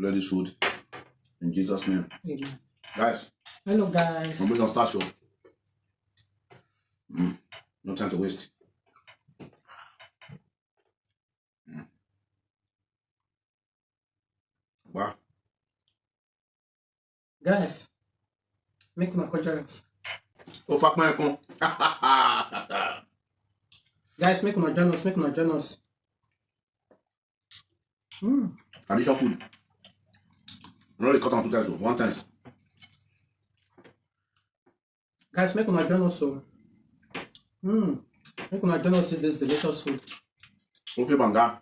Let this food in Jesus' name. Amen. Guys, Hello, guys. I'm going to start show. No time to waste. Wow. Guys, make una come join us. Oh, fuck my con. Guys, make una join us. Make una join us. Tradition food. No, they cut on 2 times. 1 time. Guys, make una join us. So, make una join us in this delicious food. Okay, banga.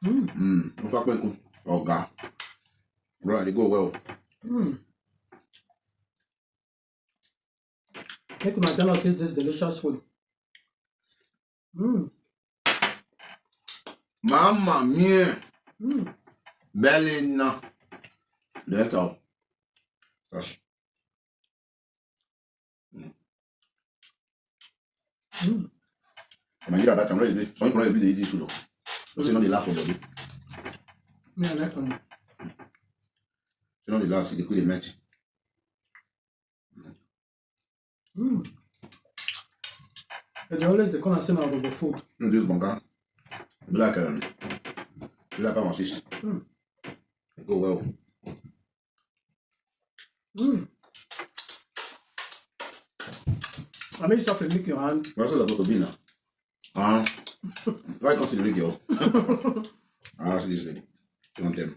Oh, fuck my con. Oh, God. Right, they go well. Make una join us in this delicious food. Mamma mia. Bellina. That's all. Gosh. I'm going to ready. So I'm going to eat this food. So it's not the last for body. Me, I like them. It's not the last. They could match. They always they come and say now about the food. This banga. Be like our sis. They go well. I mean, you stop and lick your hand. What's that supposed to be now? Why can't you lick your? See this lady. You want them?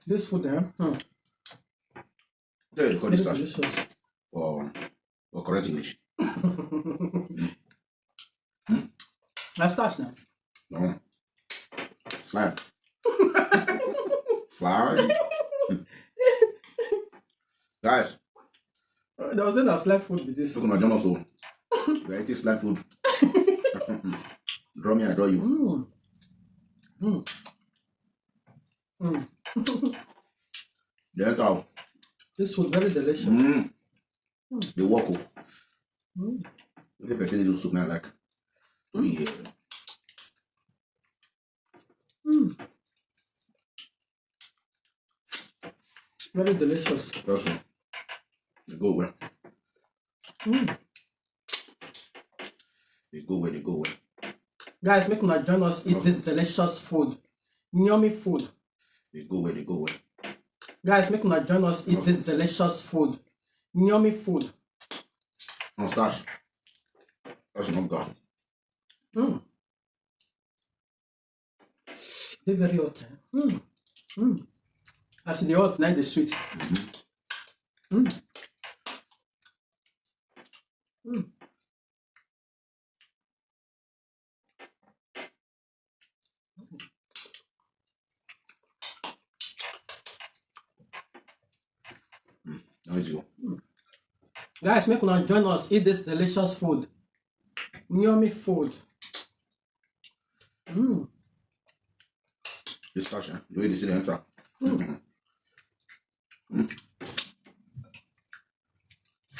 This food there, Yeah, you call this very starch delicious. for correct English. Let's start now. No. Slime. Slime. Guys, There was then a slime food with this. look at my journal so. We are eating slime food. Draw me, I draw you. Yeah, cow. This food very delicious. The walk. Look at the little soup now like. Oh yeah. Very delicious. That's one. They go well. They go well, they go well. Guys, make una join us eat this delicious food. Yummy food. They go well, they go well. Guys, make una join us eat this delicious food. Yummy food. No starch. That's not God. They very hot. As the hot, now the sweet. Now it's go. Guys, make una join us eat this delicious food. Yummy food. This starch, eh? The way they see the enter.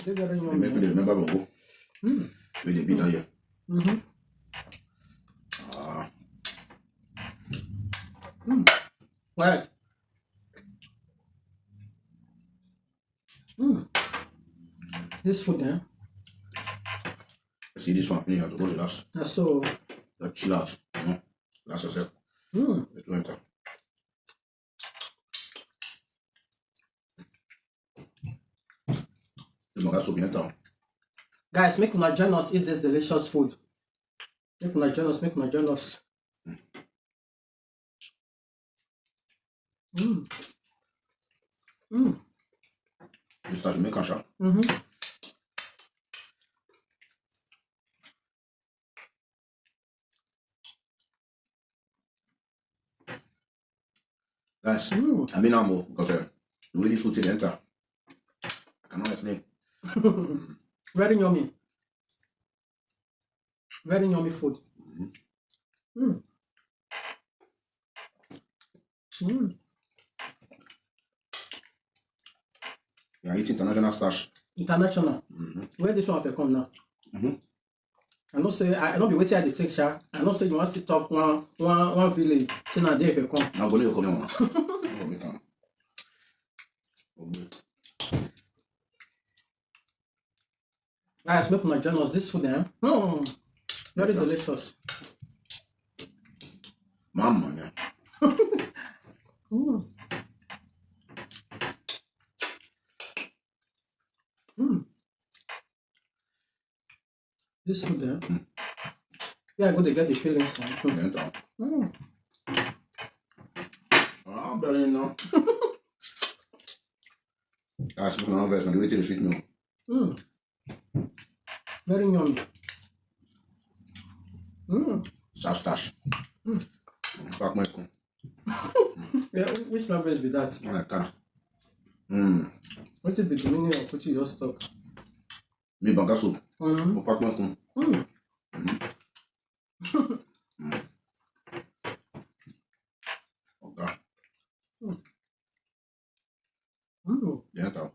They very They yummy. make me remember Bongo. Where they be down here. Guys. This food, eh? See this one finish, I have to go to last. That's so. Chill out. Last yourself. Let you enter. This one got soup in enter. Guys, make una join us eat this delicious food. Make una join us, make una join us. This starch make a shot. Guys, I mean I'm because the way this food till enter. I cannot explain. Very yummy. Very yummy food. You are eating international starch. International. Where this one have come now? I know say I no be wetin I dey take sha. I know say you wan still talk one village say na there if you come. Now go let you come here. Go make am. Guys, make una join us. This food, very delicious. Mamma mia. Mm. Mm. This food, yeah, I go to get the feelings. Então. Ah, Berlin, não. Ah, se não houvesse, não devia ter feito, não. Very yummy. Estás. Fuck my com. Yeah, which language be that? Olha, cara. What is the meaning of what you just talk? Me banca soup. Vou fuck my com. Ok. Então.